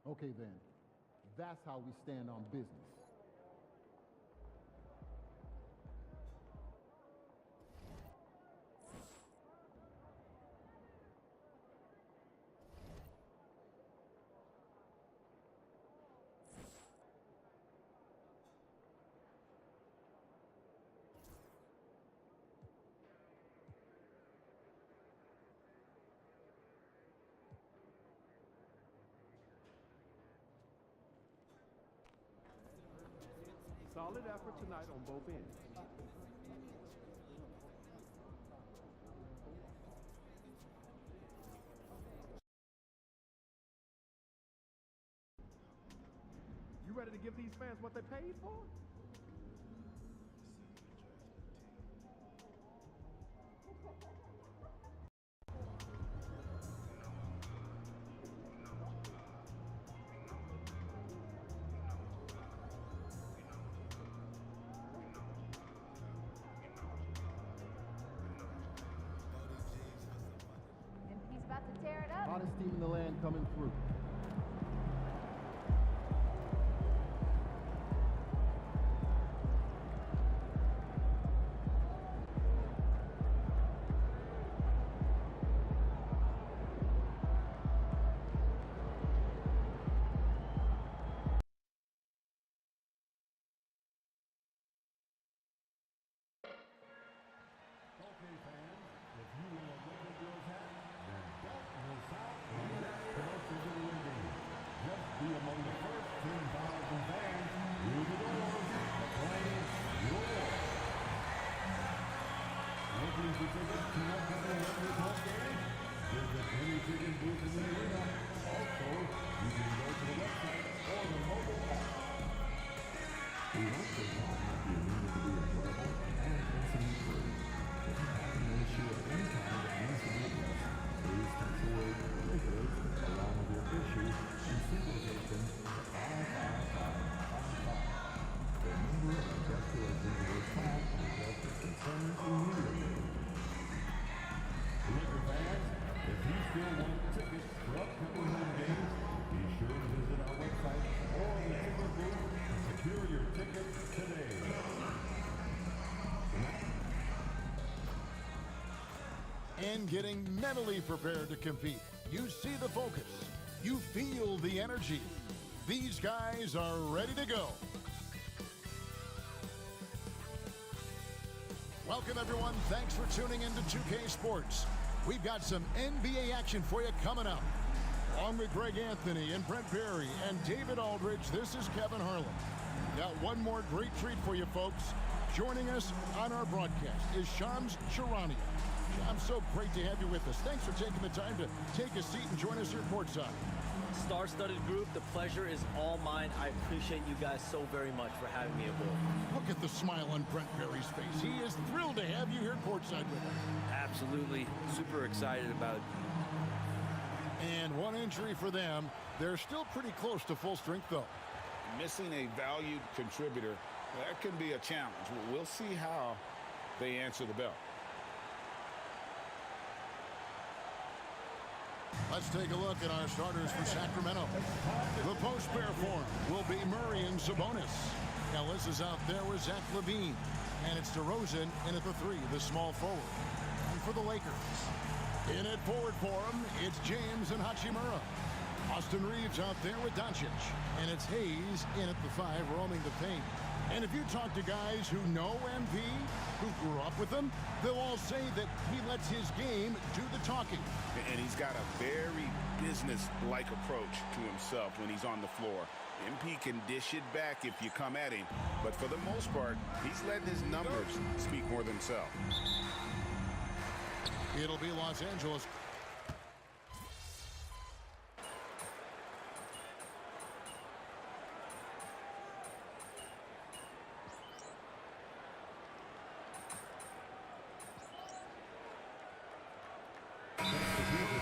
Okay then, that's how we stand on business. Solid effort tonight on both ends. You ready to give these fans what they paid for? And he's about to tear it up. Hottest team in the land coming through. Okay, fans, if you will awaken your hat, then belt will sound and let's promotion to the game. Just be among the first 10,000 fans through the doors to play your role. Looking for tickets to upcoming Lakers home games? Visit any ticket booth in the arena. Also, you can go to the website or the mobile app. We hope this will help the arena to be enjoyable and incident-free. If you have an issue of any kind that needs to be addressed, please text the word Lakers along with your issue and civilization to 55555. Remember, our guest relations will respond and address your concerns immediately. Laker fans, if you still want tickets for upcoming home games, be sure to visit our website or the ticket booth and secure your tickets today. And getting mentally prepared to compete. You see the focus. You feel the energy. These guys are ready to go. Welcome, everyone. Thanks for tuning in to 2K Sports. We've got some NBA action for you coming up. Along with Greg Anthony and Brent Barry and David Aldridge, this is Kevin Harlan. Got one more great treat for you, folks. Joining us on our broadcast is Shams Charania. Shams, so great to have you with us. Thanks for taking the time to take a seat and join us here courtside. Star-studded group, the pleasure is all mine. I appreciate you guys so very much for having me aboard. Look at the smile on Brent Barry's face. He is thrilled to have you here courtside with us. Absolutely. Super excited about it. And one injury for them. They're still pretty close to full strength, though. Missing a valued contributor, that can be a challenge. We'll see how they answer the bell. Let's take a look at our starters for Sacramento. The post pair form will be Murray and Sabonis. Ellis is out there with Zach LaVine. And it's DeRozan in at the 3, the small forward. And for the Lakers, in at forward for him, it's James and Hachimura. Austin Reeves out there with Doncic. And it's Hayes in at the 5, roaming the paint. And if you talk to guys who know MP, who grew up with him, they'll all say that he lets his game do the talking. And he's got a very business-like approach to himself when he's on the floor. MP can dish it back if you come at him, but for the most part, he's letting his numbers speak more than himself. It'll be Los Angeles.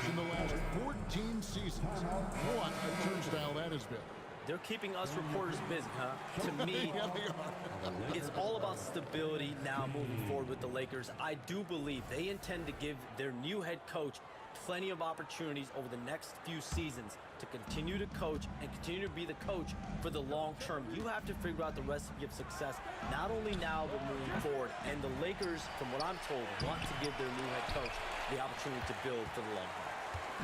In the last 14 seasons. What a turnstile that has been. They're keeping us reporters busy, huh? To me, Yeah, they are. it's all about stability now moving forward with the Lakers. I do believe they intend to give their new head coach plenty of opportunities over the next few seasons to continue to coach and continue to be the coach for the long term. You have to figure out the recipe of success, not only now, but moving forward. And the Lakers, from what I'm told, want to give their new head coach the opportunity to build for the long haul.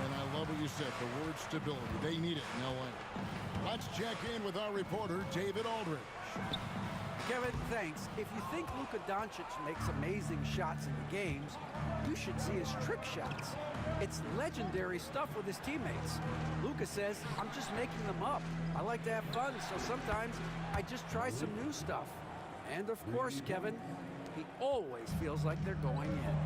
And I love what you said, the word stability. They need it in LA. Let's check in with our reporter, David Aldridge. Kevin, thanks. If you think Luka Doncic makes amazing shots in the games, you should see his trick shots. It's legendary stuff with his teammates. Luka says, I'm just making them up. I like to have fun, so sometimes I just try some new stuff. And of course, Kevin, he always feels like they're going in.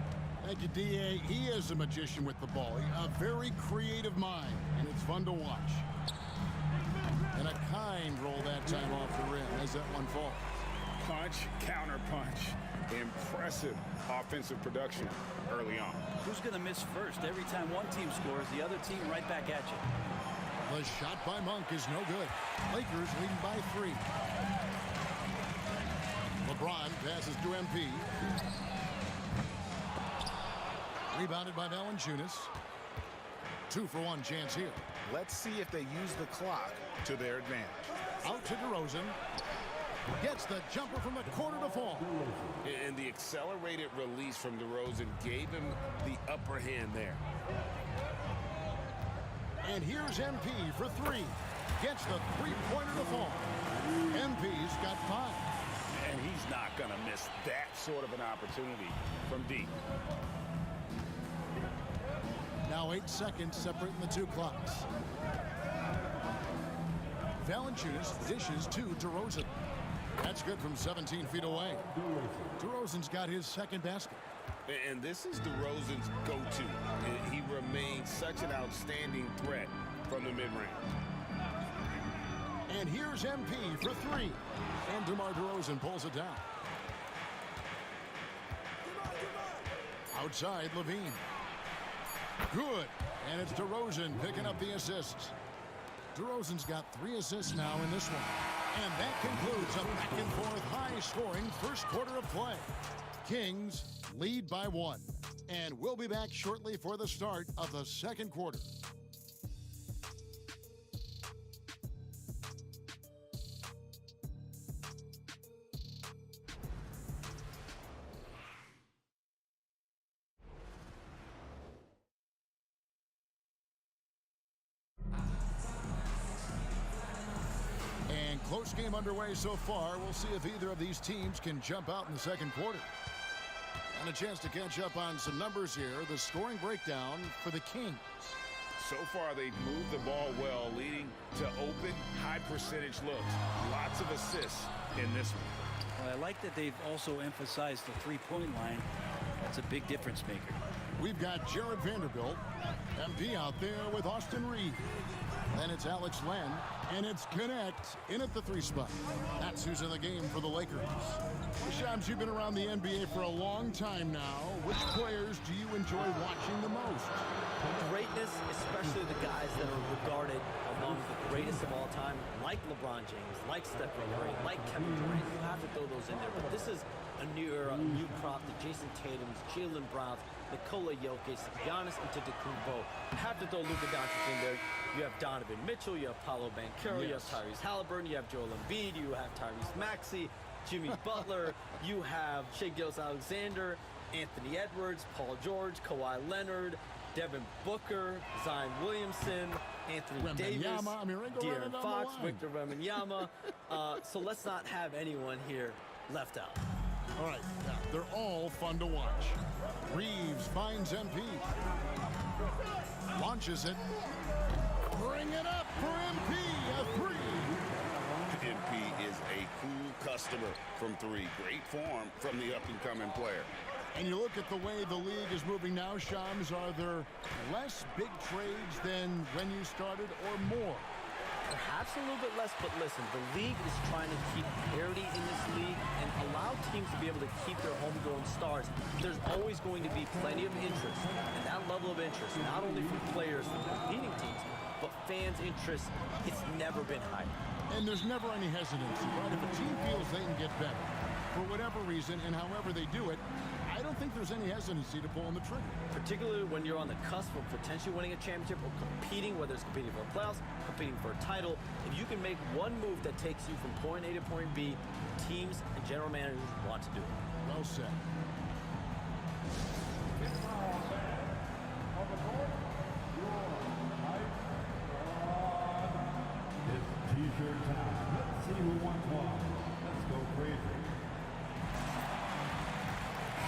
Thank you, D.A. He is a magician with the ball. A very creative mind, and it's fun to watch. And a kind roll that time off the rim as that one falls. Punch, counter punch. Impressive offensive production early on. Who's going to miss first? Every time one team scores, the other team right back at you. The shot by Monk is no good. Lakers leading by 3. LeBron passes to MP. Rebounded by Valanciunas. 2-for-1 chance here. Let's see if they use the clock to their advantage. Out to DeRozan. Gets the jumper from the corner to fall. And the accelerated release from DeRozan gave him the upper hand there. And here's MP for 3. Gets the three-pointer to fall. MP's got 5. And he's not going to miss that sort of an opportunity from deep. Now 8 seconds separating the two clocks. Valanciunas dishes to DeRozan. That's good from 17 feet away. DeRozan's got his second basket. And this is DeRozan's go-to. He remains such an outstanding threat from the mid-range. And here's MP for 3. And DeMar DeRozan pulls it down. Outside, Levine. Good. And it's DeRozan picking up the assists. DeRozan's got 3 assists now in this one. And that concludes a back-and-forth high-scoring first quarter of play. Kings lead by 1. And we'll be back shortly for the start of the second quarter. Close game underway so far. We'll see if either of these teams can jump out in the second quarter. And a chance to catch up on some numbers here. The scoring breakdown for the Kings. So far, they've moved the ball well, leading to open, high-percentage looks. Lots of assists in this one. Well, I like that they've also emphasized the three-point line. That's a big difference maker. We've got Jared Vanderbilt, MP out there with Austin Reed. Then it's Alex Len, and it's Connect in at the 3 spot. That's who's in the game for the Lakers. Shams, you've been around the NBA for a long time now. Which players do you enjoy watching the most? Greatness, especially the guys that are regarded among the greatest of all time, like LeBron James, like Stephen Curry, like Kevin Durant. You have to throw those in there. But this is a new era, a new crop. The Jason Tatums, Jalen Browns, Nikola Jokic, Giannis Antetokounmpo. You have to throw Luka Doncic in there. You have Donovan Mitchell, you have Paolo Banchero, you have Tyrese Halliburton, you have Joel Embiid, you have Tyrese Maxey, Jimmy Butler, you have Shai Gilgeous-Alexander, Anthony Edwards, Paul George, Kawhi Leonard, Devin Booker, Zion Williamson, Anthony Davis, De'Aaron Fox, Victor Wembanyama. So let's not have anyone here left out. All right, yeah, they're all fun to watch. Reeves finds MP. Launches it. Bring it up for MP, a 3. MP is a cool customer from 3. Great form from the up-and-coming player. And you look at the way the league is moving now, Shams, are there less big trades than when you started or more? Perhaps a little bit less, but listen, the league is trying to keep parity in this league and allow teams to be able to keep their homegrown stars. There's always going to be plenty of interest, and that level of interest, not only from players from competing teams, but fans' interest, it's never been higher. And there's never any hesitancy, right? If a team feels they can get better, for whatever reason and however they do it, I don't think there's any hesitancy to pull on the trigger. Particularly when you're on the cusp of potentially winning a championship or competing, whether it's competing for the playoffs, competing for a title. If you can make one move that takes you from point A to point B, teams and general managers want to do it. Well said. It's t-shirt time. Let's see who wants one. Let's go crazy.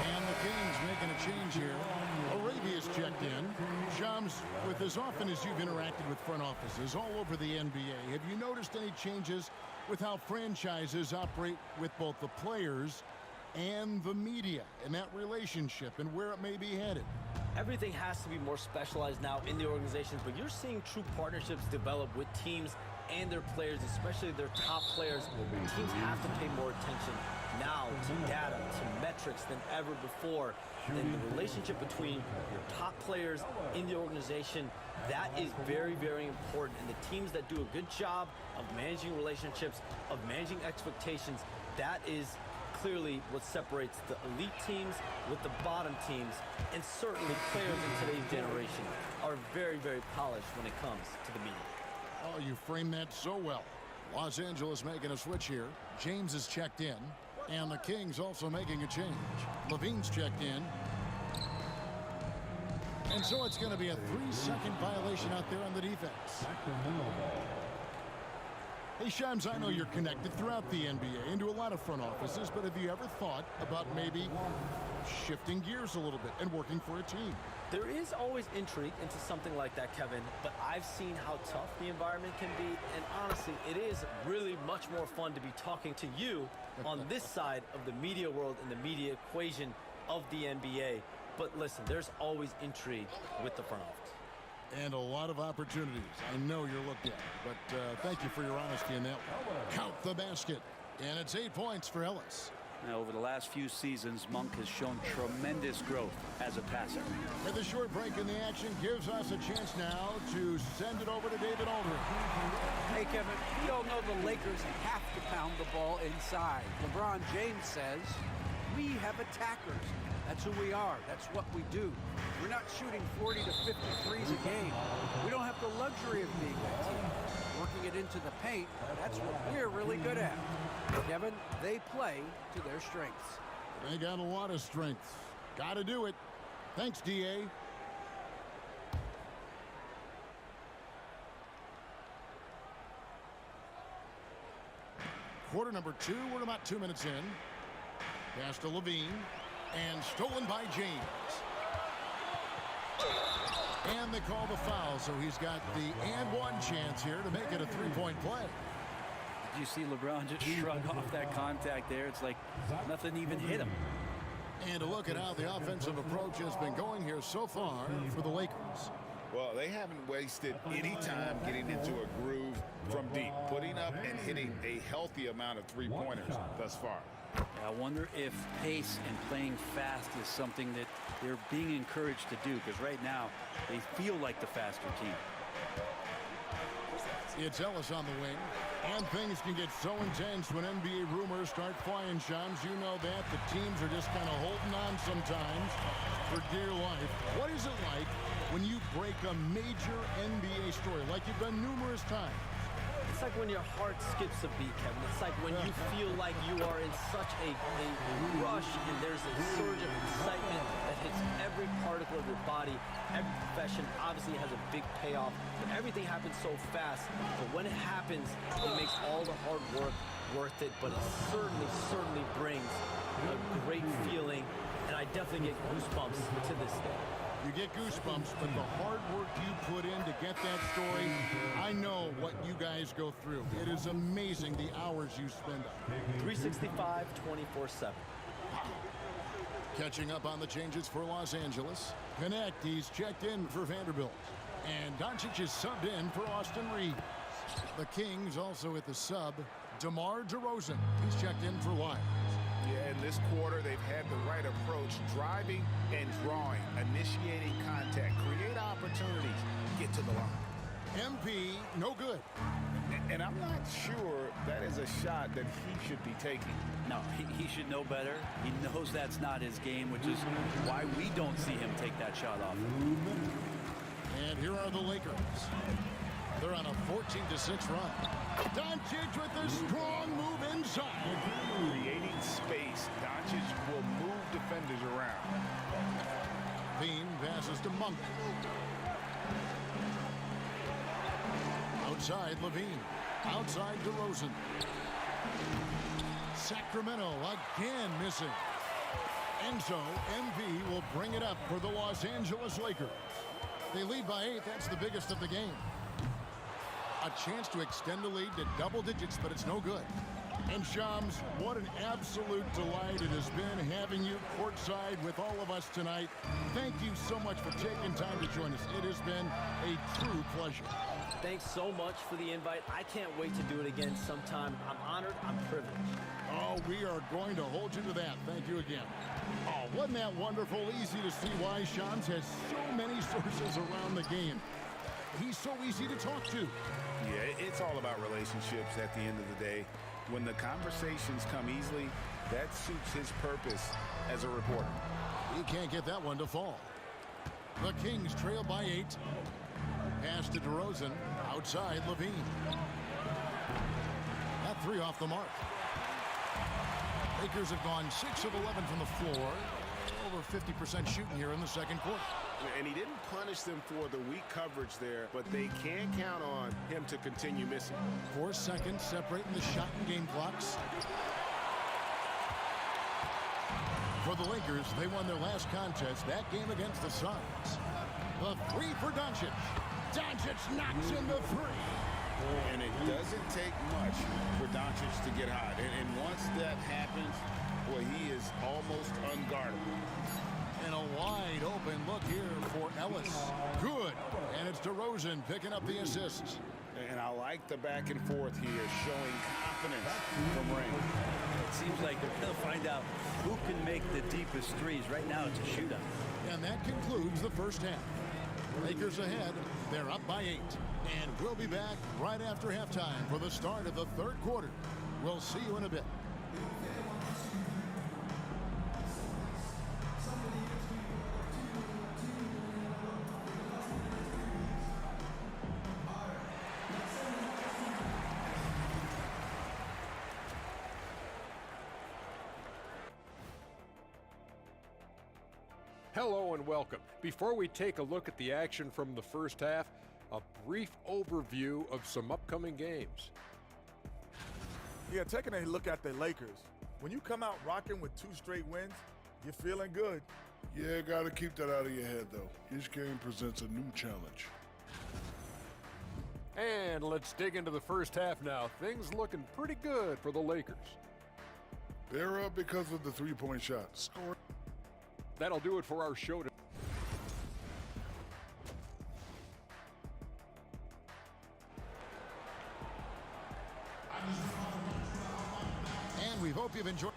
And the Kings making a change here. Arabia's checked in. Shams, with as often as you've interacted with front offices all over the NBA, have you noticed any changes with how franchises operate with both the players and the media and that relationship and where it may be headed? Everything has to be more specialized now in the organizations, but you're seeing true partnerships develop with teams and their players, especially their top players. Teams have to pay more attention now to data, to metrics than ever before. And the relationship between your top players in the organization, that is very, very important. And the teams that do a good job of managing relationships, of managing expectations, that is clearly what separates the elite teams with the bottom teams. And certainly players in today's generation are very, very polished when it comes to the media. Oh, you framed that so well. Los Angeles making a switch here. James is checked in. And the Kings also making a change. Levine's checked in. And so it's going to be a 3-second violation out there on the defense. Hey, Shams, I know you're connected throughout the NBA into a lot of front offices, but have you ever thought about maybe shifting gears a little bit and working for a team? There is always intrigue into something like that, Kevin, but I've seen how tough the environment can be, and honestly, it is really much more fun to be talking to you on this side of the media world and the media equation of the NBA. But listen, there's always intrigue with the front office. And a lot of opportunities. I know you're looked at, but thank you for your honesty in that one. Count the basket, and it's 8 points for Ellis. Now, over the last few seasons, Monk has shown tremendous growth as a passer. And the short break in the action gives us a chance now to send it over to David Aldridge. Hey, Kevin, we all know the Lakers have to pound the ball inside. LeBron James says, we have attackers. That's who we are. That's what we do. We're not shooting 40 to 50 threes a game. We don't have the luxury of being that team. Working it into the paint, that's what we're really good at. Kevin, they play to their strengths. They got a lot of strengths. Got to do it. Thanks, D.A. Quarter number 2. We're about 2 minutes in. Pass to Levine. And stolen by James. And they call the foul, so he's got the and one chance here to make it a 3-point play. Did you see LeBron just shrug off that contact there? It's like nothing even hit him. And a look at how the offensive approach has been going here so far for the Lakers. Well, they haven't wasted any time getting into a groove from deep, putting up and hitting a healthy amount of three-pointers thus far. I wonder if pace and playing fast is something that they're being encouraged to do, because right now they feel like the faster team. It's Ellis on the wing, and things can get so intense when NBA rumors start flying, Shams. You know that. The teams are just kind of holding on sometimes for dear life. What is it like when you break a major NBA story, like you've done numerous times? It's like when your heart skips a beat, Kevin. It's like when you feel like you are in such a rush and there's a surge of excitement that hits every particle of your body. Every profession obviously has a big payoff, but everything happens so fast. But when it happens, it makes all the hard work worth it, but it certainly brings a great feeling, and I definitely get goosebumps to this day. You get goosebumps, but the hard work you put in to get that story, I know what you guys go through. It is amazing the hours you spend on it. 365, 24/7. Catching up on the changes for Los Angeles. Connect, he's checked in for Vanderbilt. And Doncic is subbed in for Austin Reeves. The Kings also at the sub, DeMar DeRozan. He's checked in for Lions. Yeah, in this quarter, they've had the right approach, driving and drawing, initiating contact, create opportunities, get to the line. MP, no good. And I'm not sure that is a shot that he should be taking. No, he should know better. He knows that's not his game, which is why we don't see him take that shot off. And here are the Lakers. They're on a 14-6 run. Doncic with a strong move inside. Creating space. Doncic will move defenders around. Bean passes to Monk. Outside Levine. Outside DeRozan. Sacramento again missing. And so MV will bring it up for the Los Angeles Lakers. They lead by 8. That's the biggest of the game. A chance to extend the lead to double digits, but it's no good. And Shams, what an absolute delight it has been having you courtside with all of us tonight. Thank you so much for taking time to join us. It has been a true pleasure. Thanks so much for the invite. I can't wait to do it again sometime. I'm honored. I'm privileged. Oh, we are going to hold you to that. Thank you again. Oh, wasn't that wonderful? Easy to see why Shams has so many sources around the game. He's so easy to talk to. Yeah, it's all about relationships at the end of the day. When the conversations come easily, that suits his purpose as a reporter. He can't get that one to fall. The Kings trail by 8. Pass to DeRozan. Outside Levine. That 3 off the mark. Lakers have gone 6 of 11 from the floor. Over 50% shooting here in the second quarter. And he didn't punish them for the weak coverage there, but they can count on him to continue missing. 4 seconds separating the shot and game clocks. For the Lakers, they won their last contest, that game against the Suns. The 3 for Doncic. Doncic knocks in the 3. And it doesn't take much for Doncic to get hot. And once that happens, boy, he is almost unguardable. And a wide open look here for Ellis. Good. And it's DeRozan picking up the assist. And I like the back and forth here, showing confidence from range. It seems like they're going to find out who can make the deepest threes. Right now, it's a shootout. And that concludes the first half. Lakers ahead. They're up by 8. And we'll be back right after halftime for the start of the third quarter. We'll see you in a bit. Hello and welcome. Before we take a look at the action from the first half, a brief overview of some upcoming games. Yeah, taking a look at the Lakers. When you come out rocking with 2 straight wins, you're feeling good. Yeah, gotta keep that out of your head, though. Each game presents a new challenge. And let's dig into the first half now. Things looking pretty good for the Lakers. They're up because of the 3-point shot. Score. That'll do it for our show today. And we hope you've enjoyed.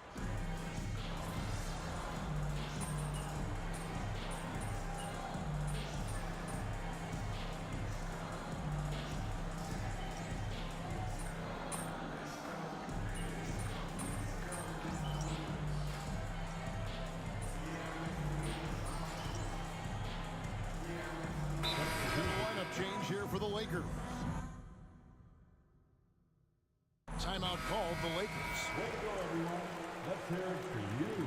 Lineup change here for the Lakers. Timeout called the Lakers. Way to go, everyone. Let's hear it for you.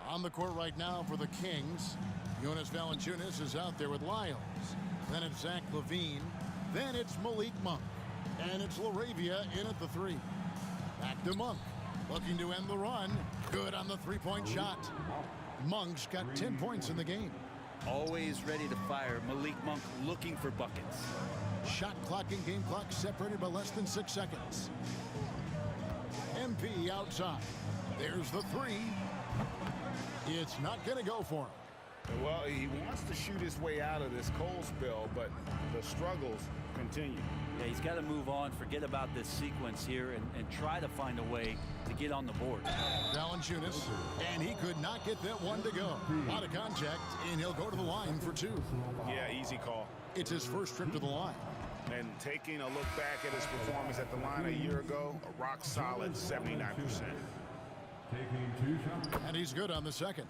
On the court right now for the Kings. Jonas Valanciunas is out there with Lyles. Then it's Zach LaVine. Then it's Malik Monk. And it's LaRavia in at the 3. Back to Monk. Looking to end the run. Good on the 3-point shot. Monk's got 10 points in the game. Always ready to fire. Malik Monk looking for buckets. Shot clock and game clock separated by less than 6 seconds. MP outside. There's the 3. It's not going to go for him. Well, he wants to shoot his way out of this cold spell, but the struggles continue. Yeah, he's got to move on, forget about this sequence here, and try to find a way to get on the board. Valanciunas, and he could not get that one to go. Out of contact, and he'll go to the line for two. Yeah, easy call. It's his first trip to the line. And taking a look back at his performance at the line a year ago, a rock-solid 79%. Taking 2 shots. And he's good on the second.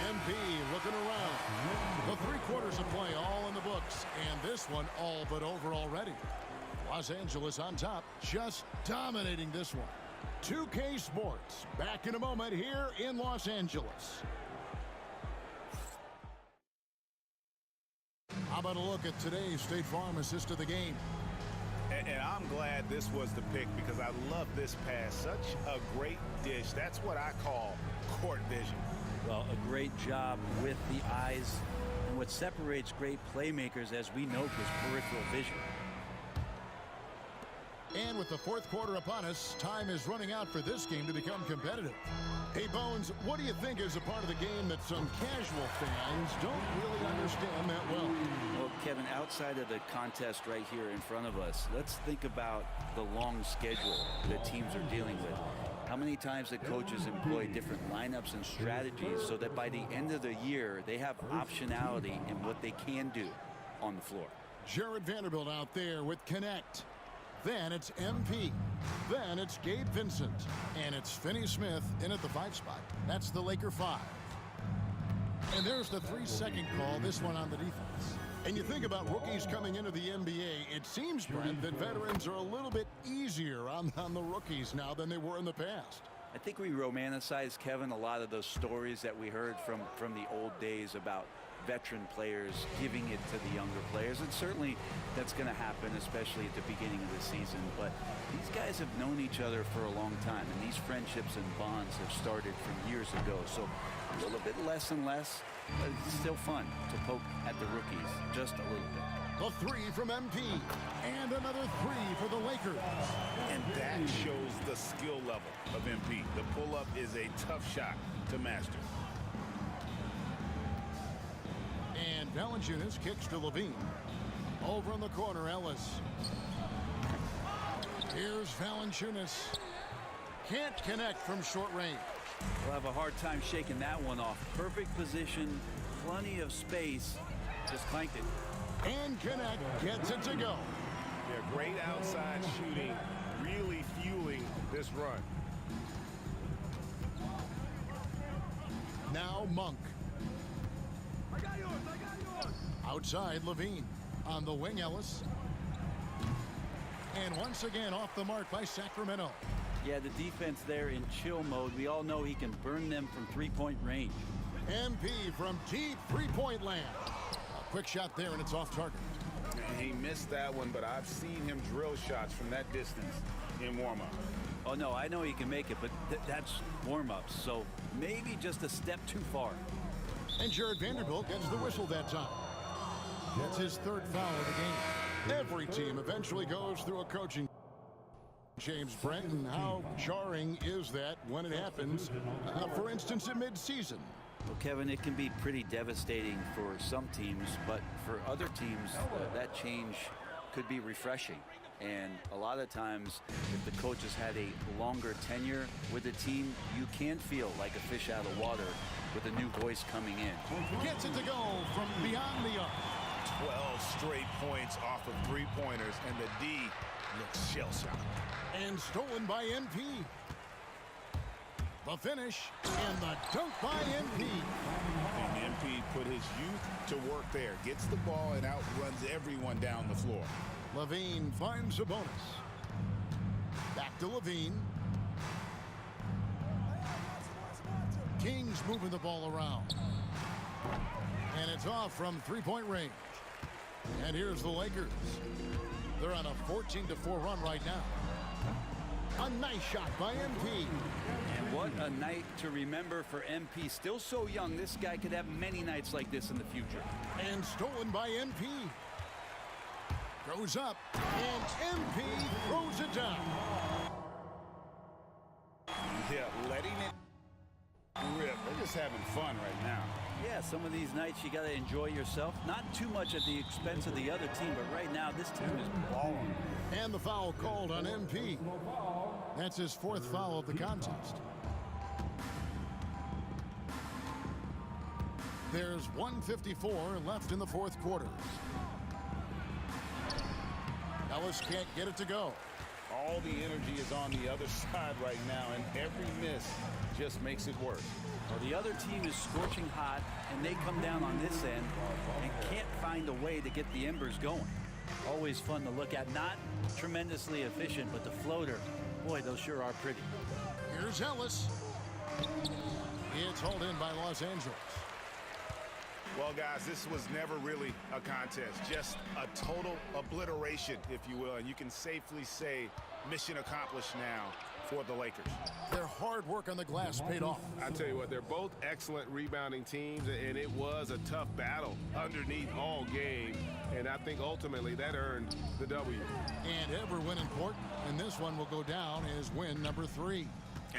MP looking around. The 3 quarters of play all in the books, and this one all but over already. Los Angeles on top, just dominating this one. 2K Sports, back in a moment here in Los Angeles. How about a look at today's State Farm assist of the game? And I'm glad this was the pick because I love this pass. Such a great dish. That's what I call court vision. Well, a great job with the eyes. And what separates great playmakers, as we note, is peripheral vision. And with the 4th quarter upon us, time is running out for this game to become competitive. Hey, Bones, what do you think is a part of the game that some casual fans don't really understand that well? Well, Kevin, outside of the contest right here in front of us, let's think about the long schedule that teams are dealing with. How many times the coaches employ different lineups and strategies so that by the end of the year, they have optionality in what they can do on the floor. Jared Vanderbilt out there with Connect. Then it's MP. Then it's Gabe Vincent. And it's Finney Smith in at the 5 spot. That's the Laker 5. And there's the 3-second call, this one on the defense. And you think about rookies coming into the NBA, it seems, Brent, that veterans are a little bit easier on the rookies now than they were in the past. I think we romanticize, Kevin, a lot of those stories that we heard from the old days about veteran players giving it to the younger players, and certainly that's going to happen, especially at the beginning of the season. But these guys have known each other for a long time, and these friendships and bonds have started from years ago. So a little bit less and less, but it's still fun to poke at the rookies just a little bit. The 3 from MP, and another 3 for the Lakers. And that shows the skill level of MP. The pull-up is a tough shot to master. And Valanciunas kicks to Levine. Over in the corner, Ellis. Here's Valanciunas. Can't connect from short range. We'll have a hard time shaking that one off. Perfect position, plenty of space. Just clanked it. And Connect gets it to go. Yeah, great outside shooting, really fueling this run. Now Monk. Outside, Levine. On the wing, Ellis. And once again off the mark by Sacramento. Yeah, the defense there in chill mode. We all know he can burn them from three-point range. MP from deep three-point land. A quick shot there, and it's off target. He missed that one, but I've seen him drill shots from that distance in warm-up. Oh, no, I know he can make it, but that's warm-ups, so maybe just a step too far. And Jared Vanderbilt gets the whistle that time. That's his 3rd foul of the game. Every team eventually goes through a coaching James Brent, and how jarring is that when it happens, for instance, in mid-season? Well, Kevin, it can be pretty devastating for some teams, but for other teams, that change could be refreshing. And a lot of times, if the coaches had a longer tenure with the team, you can feel like a fish out of water with a new voice coming in. Gets it to go from beyond the arc. 12 straight points off of three-pointers, and the D looks shell-shocked. And stolen by MP. The finish, and the dunk by MP. And MP put his youth to work there. Gets the ball and outruns everyone down the floor. Levine finds a bonus. Back to Levine. Kings moving the ball around. And it's off from three-point range. And here's the Lakers. They're on a 14-4 run right now. A nice shot by MP. And what a night to remember for MP. Still so young, this guy could have many nights like this in the future. And stolen by MP. Goes up, and MP throws it down. Yeah, letting it rip. They're just having fun right now. Yeah, some of these nights you got to enjoy yourself. Not too much at the expense of the other team, but right now this team is balling. And the foul called on MP. That's his fourth foul of the contest. There's 1:54 left in the fourth quarter. Ellis can't get it to go. All the energy is on the other side right now, and every miss just makes it worse. Well, the other team is scorching hot, and they come down on this end and can't find a way to get the embers going. Always fun to look at. Not tremendously efficient, but the floater, boy, those sure are pretty. Here's Ellis. It's hauled in by Los Angeles. Well, guys, this was never really a contest, just a total obliteration, if you will, and you can safely say mission accomplished now for the Lakers. Their hard work on the glass paid off. I tell you what, they're both excellent rebounding teams, and it was a tough battle underneath all game, and I think ultimately that earned the W. And every win important, and this one will go down as win number 3.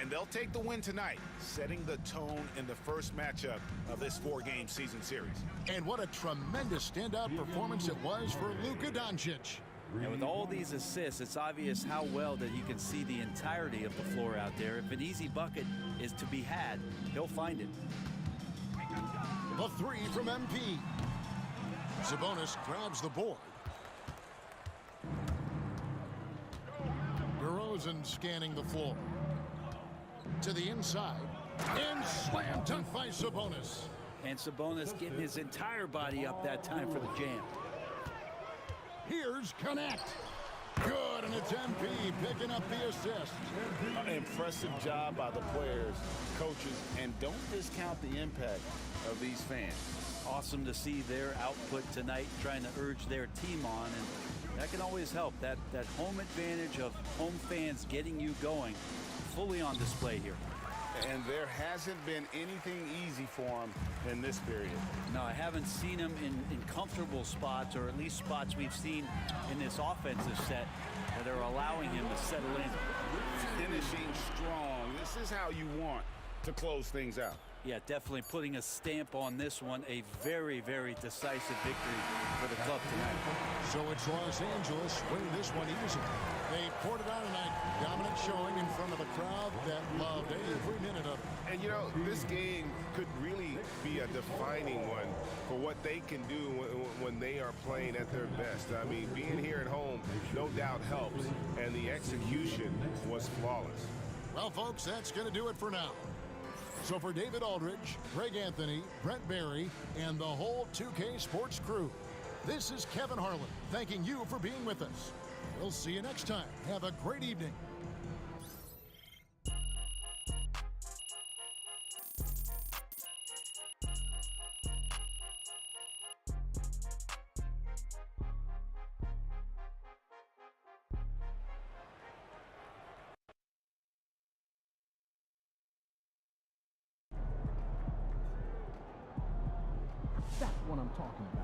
And they'll take the win tonight, setting the tone in the first matchup of this 4-game season series. And what a tremendous standout performance it was for Luka Doncic. And with all these assists, it's obvious how well that he can see the entirety of the floor out there. If an easy bucket is to be had, he'll find it. The 3 from MP. Sabonis grabs the board. DeRozan scanning the floor. To the inside. And slam dunk by Sabonis. And Sabonis getting his entire body up that time for the jam. Here's Connect. Good, and it's MP picking up the assist. Impressive job by the players, coaches, and don't discount the impact of these fans. Awesome to see their output tonight, trying to urge their team on, and that can always help. That home advantage of home fans getting you going, fully on display here. And there hasn't been anything easy for him in this period. No, I haven't seen him in comfortable spots, or at least spots we've seen in this offensive set that are allowing him to settle in. Finishing strong. This is how you want to close things out. Yeah, definitely putting a stamp on this one. A very, very decisive victory for the club tonight. So it's Los Angeles winning this one easy. They poured it on tonight. Dominant showing in front of a crowd that loved every minute of it. And, you know, this game could really be a defining one for what they can do when they are playing at their best. I mean, being here at home no doubt helps, and the execution was flawless. Well, folks, that's going to do it for now. So for David Aldridge, Greg Anthony, Brent Barry, and the whole 2K Sports crew, this is Kevin Harlan thanking you for being with us. We'll see you next time. Have a great evening. That's what I'm talking about.